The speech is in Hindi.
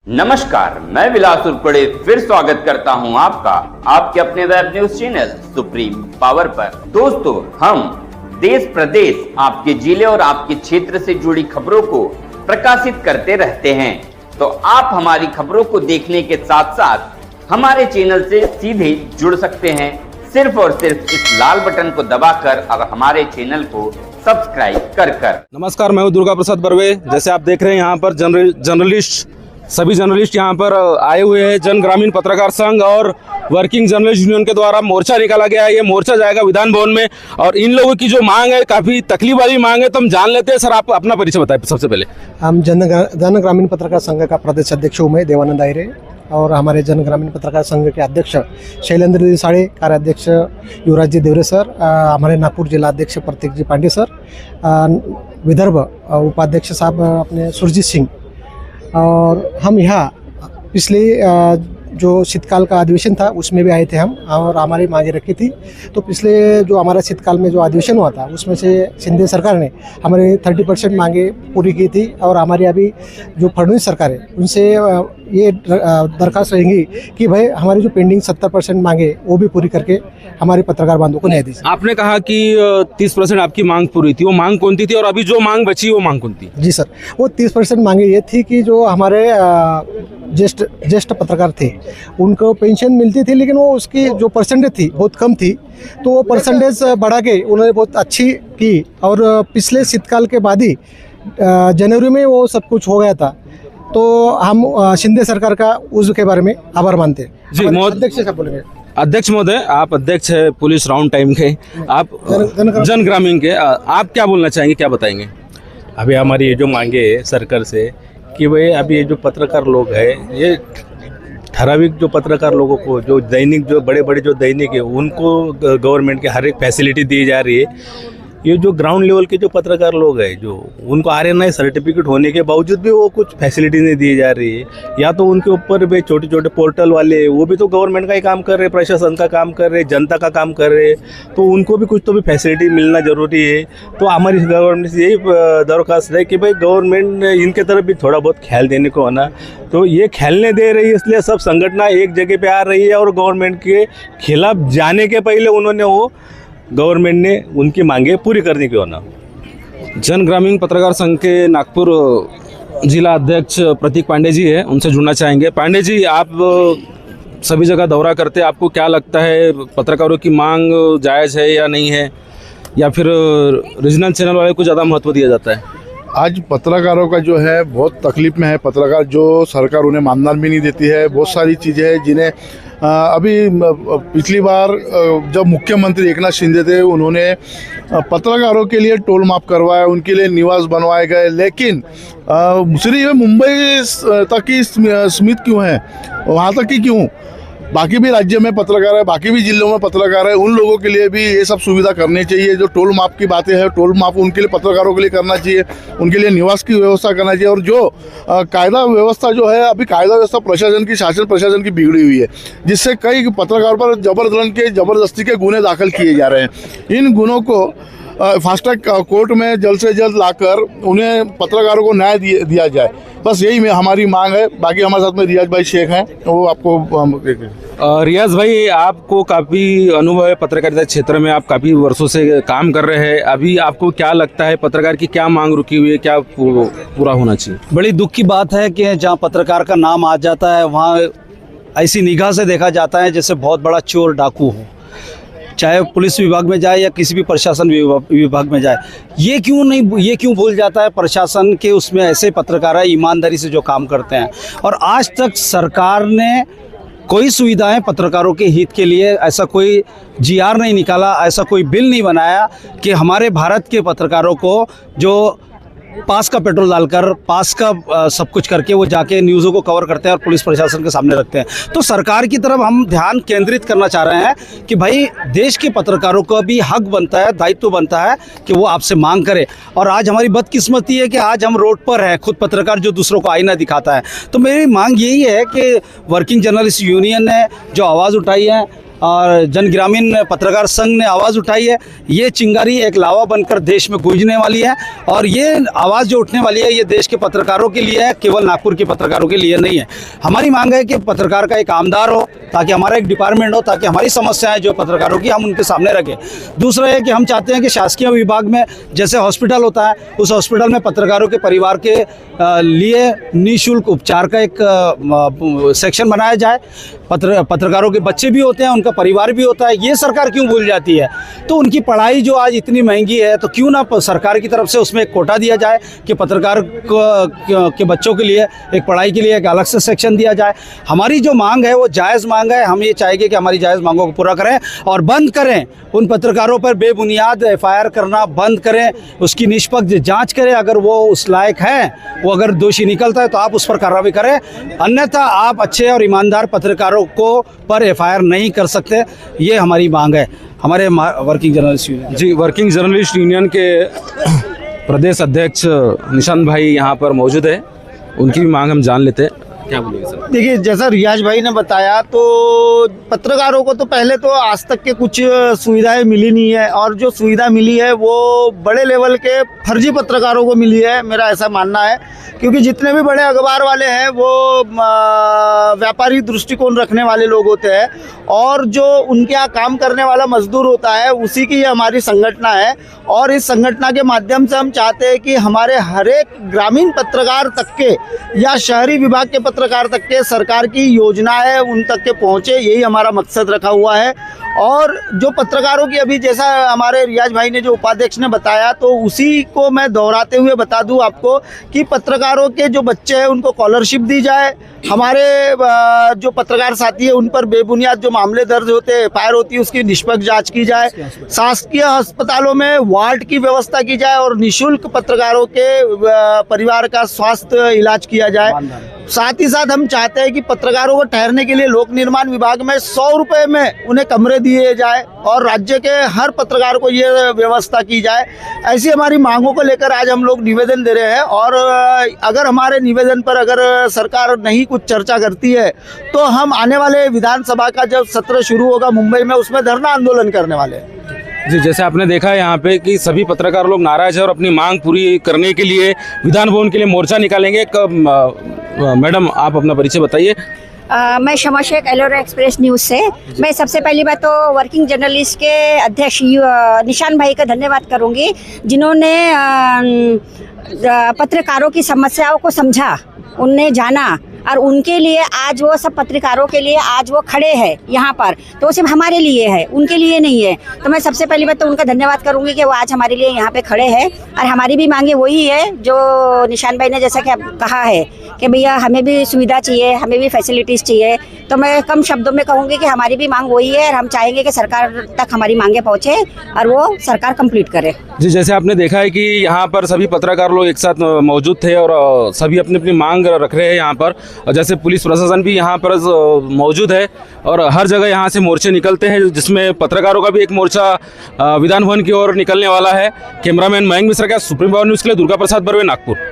नमस्कार, मैं विलास उर्पड़े फिर स्वागत करता हूं आपका आपके अपने web news channel supreme power पर। दोस्तों, हम देश प्रदेश आपके जिले और आपके क्षेत्र से जुड़ी खबरों को प्रकाशित करते रहते हैं, तो आप हमारी खबरों को देखने के साथ साथ हमारे चैनल से सीधे जुड़ सकते हैं सिर्फ और सिर्फ इस लाल बटन को दबाकर और हमारे चैनल को सब्सक्राइब कर। नमस्कार, मैं हूं दुर्गा प्रसाद बर्वे। जैसे आप देख रहे हैं यहाँ पर जर्नलिस्ट सभी जर्नलिस्ट यहाँ पर आए हुए हैं। जन ग्रामीण पत्रकार संघ और वर्किंग जर्नलिस्ट यूनियन के द्वारा मोर्चा निकाला गया है। ये मोर्चा जाएगा विधान भवन में और इन लोगों की जो मांग है काफ़ी तकलीफ वाली मांग है, तो हम जान लेते हैं। सर, आप अपना परिचय बताएं सबसे पहले। हम जन ग्रामीण पत्रकार संघ का प्रदेश अध्यक्ष हूँ मैं, देवानंद आयरे, और हमारे जन ग्रामीण पत्रकार संघ के अध्यक्ष शैलेंद्र जी साड़े, कार्याध्यक्ष युवराज जी देवरे सर, हमारे नागपुर जिला अध्यक्ष प्रतीक जी पांडे सर, विदर्भ उपाध्यक्ष साहब अपने सुरजीत सिंह, और हम यहाँ पिछले जो शीतकाल का अधिवेशन था उसमें भी आए थे हम, और हमारी मांगे रखी थी। तो पिछले जो हमारा शीतकाल में जो अधिवेशन हुआ था उसमें से शिंदे सरकार ने हमारे 30% मांगे पूरी की थी, और हमारी अभी जो फडणवीस सरकार है उनसे ये दरख्वास्त रहेंगी कि भाई हमारी जो पेंडिंग 70% मांगे वो भी पूरी करके हमारे पत्रकार बांधवों को न्याय दीजिए। आपने कहा कि 30% आपकी मांग पूरी थी, वो मांग कौन सी थी और अभी जो मांग बची वो मांग कौन थी? जी सर, वो 30% मांगे ये थी कि जो हमारे ज्येष्ठ पत्रकार थे उनको पेंशन मिलती थी, लेकिन वो उसकी जो परसेंटेज थी बहुत कम थी, तो वो परसेंटेज बढ़ा के उन्होंने बहुत अच्छी की, और पिछले शीतकाल के बाद ही जनवरी में वो सब कुछ हो गया था। तो हम शिंदे सरकार का उसके बारे में आभार मानते हैं। जी, अध्यक्ष साहब बोलेंगे। अध्यक्ष महोदय, आप अध्यक्ष है पुलिस राउंड टाइम के, आप जन ग्रामीण के, आप क्या बोलना चाहेंगे, क्या बताएंगे? अभी हमारी ये जो मांगे है सरकार से कि भाई अभी ये जो पत्रकार लोग हैं, ये ठराविक जो पत्रकार लोगों को जो दैनिक जो बड़े बड़े जो दैनिक है उनको गवर्नमेंट की हर एक फैसिलिटी दी जा रही है। ये जो ग्राउंड लेवल के जो पत्रकार लोग हैं जो उनको RNI सर्टिफिकेट होने के बावजूद भी वो कुछ फैसिलिटी नहीं दी जा रही है, या तो उनके ऊपर भी छोटे छोटे पोर्टल वाले वो भी तो गवर्नमेंट का ही काम कर रहे, प्रशासन का काम कर रहे, जनता का काम कर रहे, तो उनको भी कुछ तो भी फैसिलिटी मिलना ज़रूरी है। तो हमारी गवर्नमेंट से यही दरख्वास्त है कि भाई गवर्नमेंट इनके तरफ भी थोड़ा बहुत ख्याल देने को होना। तो ये ख्याल नहीं दे रही, इसलिए सब संगठन एक जगह पे आ रही है और गवर्नमेंट के खिलाफ जाने के पहले उन्होंने वो गवर्नमेंट ने उनकी मांगे पूरी करने की होना। जन ग्रामीण पत्रकार संघ के नागपुर जिला अध्यक्ष प्रतीक पांडे जी है, उनसे जुड़ना चाहेंगे। पांडे जी, आप सभी जगह दौरा करते हैं, आपको क्या लगता है पत्रकारों की मांग जायज़ है या नहीं है, या फिर रीजनल चैनल वाले को ज़्यादा महत्व दिया जाता है? आज पत्रकारों का जो है बहुत तकलीफ में है। पत्रकार जो सरकार उन्हें मानदान भी नहीं देती है। बहुत सारी चीज़ें हैं जिन्हें अभी पिछली बार जब मुख्यमंत्री एकनाथ शिंदे थे उन्होंने पत्रकारों के लिए टोल माफ करवाया, उनके लिए निवास बनवाए गए, लेकिन सिर्फ मुंबई तक ही सीमित क्यों है, वहाँ तक ही क्यों? बाकी भी राज्य में पत्रकार है, बाकी भी जिलों में पत्रकार है, उन लोगों के लिए भी ये सब सुविधा करनी चाहिए। जो टोल माफ की बातें हैं, टोल माफ उनके लिए पत्रकारों के लिए करना चाहिए, उनके लिए निवास की व्यवस्था करना चाहिए। और जो कायदा व्यवस्था जो है, अभी कायदा व्यवस्था प्रशासन की, शासन प्रशासन की बिगड़ी हुई है, जिससे कई पत्रकारों पर जबरदस्ती के गुने दाखिल किए जा रहे हैं। इन गुनों को फास्ट ट्रैक कोर्ट में जल्द से जल्द लाकर उन्हें पत्रकारों को न्याय दिया जाए, बस यही हमारी मांग है। बाकी हमारे साथ में रियाज भाई शेख हैं, वो आपको रियाज भाई, आपको काफ़ी अनुभव है पत्रकारिता क्षेत्र में, आप काफ़ी वर्षों से काम कर रहे हैं। अभी आपको क्या लगता है पत्रकार की क्या मांग रुकी हुई है, क्या पूरा होना चाहिए? बड़ी दुख की बात है कि जहाँ पत्रकार का नाम आ जाता है वहाँ ऐसी निगाह से देखा जाता है जैसे बहुत बड़ा चोर डाकू हो, चाहे पुलिस विभाग में जाए या किसी भी प्रशासन विभाग में जाए। ये क्यों भूल जाता है प्रशासन के उसमें ऐसे पत्रकार है ईमानदारी से जो काम करते हैं। और आज तक सरकार ने कोई सुविधाएं पत्रकारों के हित के लिए ऐसा कोई GR नहीं निकाला, ऐसा कोई बिल नहीं बनाया कि हमारे भारत के पत्रकारों को जो पास का पेट्रोल डालकर, पास का सब कुछ करके वो जाके न्यूज़ों को कवर करते हैं और पुलिस प्रशासन के सामने रखते हैं। तो सरकार की तरफ हम ध्यान केंद्रित करना चाह रहे हैं कि भाई देश के पत्रकारों का भी हक बनता है, दायित्व बनता है कि वो आपसे मांग करे। और आज हमारी बदकिस्मती है कि आज हम रोड पर हैं, खुद पत्रकार जो दूसरों को आईना दिखाता है। तो मेरी मांग यही है कि वर्किंग जर्नलिस्ट यूनियन ने जो आवाज़ उठाई है और जन ग्रामीण पत्रकार संघ ने आवाज़ उठाई है, ये चिंगारी एक लावा बनकर देश में गूंजने वाली है। और ये आवाज़ जो उठने वाली है ये देश के पत्रकारों के लिए है, केवल नागपुर के पत्रकारों के लिए नहीं है। हमारी मांग है कि पत्रकार का एक आमदार हो, ताकि हमारा एक डिपार्टमेंट हो, ताकि हमारी समस्याएं जो पत्रकारों की हम उनके सामने रखें। दूसरा है कि हम चाहते हैं कि शासकीय विभाग में जैसे हॉस्पिटल होता है, उस हॉस्पिटल में पत्रकारों के परिवार के लिए निःशुल्क उपचार का एक सेक्शन बनाया जाए। पत्रकारों के बच्चे भी होते हैं, उनका परिवार भी होता है, ये सरकार क्यों भूल जाती है? तो उनकी पढ़ाई जो आज इतनी महंगी है, तो क्यों ना सरकार की तरफ से उसमें एक कोटा दिया जाए कि पत्रकार के बच्चों के लिए एक पढ़ाई के लिए एक अलग से सेक्शन दिया जाए। हमारी जो मांग है वो जायज़ मांग है। हम ये चाहेंगे कि हमारी जायज़ मांगों को पूरा करें और बंद करें उन पत्रकारों पर बेबुनियाद FIR करना बंद करें, उसकी निष्पक्ष जांच करें। अगर वो उस लायक है, वो अगर दोषी निकलता है तो आप उस पर कार्रवाई करें, अन्यथा आप अच्छे और ईमानदार पत्रकारों को पर FIR नहीं कर सकते। ये हमारी मांग है। हमारे वर्किंग जर्नलिस्ट यूनियन जी, वर्किंग जर्नलिस्ट यूनियन के प्रदेश अध्यक्ष निशांत भाई यहाँ पर मौजूद है, उनकी भी मांग हम जान लेते हैं। क्या बोलेंगे सर? देखिए, जैसा रियाज भाई ने बताया, तो पत्रकारों को तो पहले तो आज तक के कुछ सुविधाएं मिली नहीं है, और जो सुविधा मिली है वो बड़े लेवल के फर्जी पत्रकारों को मिली है, मेरा ऐसा मानना है। क्योंकि जितने भी बड़े अखबार वाले हैं वो व्यापारी दृष्टिकोण रखने वाले लोग होते हैं, और जो उनके यहाँ काम करने वाला मजदूर होता है उसी की ये हमारी संगठन है। और इस संगठन के माध्यम से हम चाहते हैं कि हमारे हर एक ग्रामीण पत्रकार तक के या शहरी विभाग के पत्रकार तक के सरकार की योजनाएं उन तक के पहुँचे, यही हमारा मकसद रखा हुआ है। और जो पत्रकारों की अभी जैसा हमारे रियाज भाई ने जो उपाध्यक्ष ने बताया, तो उसी को मैं दोहराते हुए बता दूं आपको कि पत्रकारों के जो बच्चे हैं उनको स्कॉलरशिप दी जाए। हमारे जो पत्रकार साथी है उन पर बेबुनियाद जो मामले दर्ज होते हैं, FIR होती है, उसकी निष्पक्ष जांच की जाए। शासकीय अस्पतालों में वार्ड की व्यवस्था की जाए और निःशुल्क पत्रकारों के परिवार का स्वास्थ्य इलाज किया जाए। साथ ही साथ हम चाहते हैं कि पत्रकारों को ठहरने के लिए लोक निर्माण विभाग में 100 रुपये में उन्हें कमरे दिए जाए और राज्य के हर पत्रकार को ये व्यवस्था की जाए। ऐसी हमारी मांगों को लेकर आज हम लोग निवेदन दे रहे हैं। और अगर हमारे निवेदन पर अगर सरकार नहीं कुछ चर्चा करती है तो हम आने वाले विधानसभा का जब सत्र शुरू होगा मुंबई में, उसमें धरना आंदोलन करने वाले हैं। जी, जैसे आपने देखा है यहाँ पे कि सभी पत्रकार लोग नाराज है और अपनी मांग पूरी करने के लिए विधान भवन के लिए मोर्चा निकालेंगे। मैडम, आप अपना परिचय बताइए। मैं शमा शेख, एलोरा एक्सप्रेस न्यूज़ से। मैं सबसे पहली बात तो वर्किंग जर्नलिस्ट के अध्यक्ष निशान भाई का धन्यवाद करूंगी, जिन्होंने पत्रकारों की समस्याओं को समझा, उनने जाना, और उनके लिए आज वो सब पत्रकारों के लिए आज वो खड़े हैं यहाँ पर। तो सिर्फ हमारे लिए है, उनके लिए नहीं है। तो मैं सबसे पहली बात तो उनका धन्यवाद करूँगी कि वो आज हमारे लिए यहाँ पे खड़े हैं। और हमारी भी मांगे वही है जो निशान भाई ने जैसा कि कहा है कि भैया हमें भी सुविधा चाहिए, हमें भी फैसिलिटीज़ चाहिए। तो मैं कम शब्दों में कहूँगी कि हमारी भी मांग वही है और हम चाहेंगे कि सरकार तक हमारी मांगे पहुँचे और वो सरकार कंप्लीट करे। जी, जैसे आपने देखा है कि यहाँ पर सभी पत्रकार लोग एक साथ मौजूद थे और सभी अपनी अपनी मांग रख रहे हैं यहाँ पर। जैसे पुलिस प्रशासन भी यहाँ पर मौजूद है और हर जगह यहाँ से मोर्चे निकलते हैं, जिसमें पत्रकारों का भी एक मोर्चा विधान भवन की ओर निकलने वाला है। कैमरामैन मयंक मिश्रा के साथ सुप्रीम पावर न्यूज़ के लिए दुर्गा प्रसाद बर्वे, नागपुर।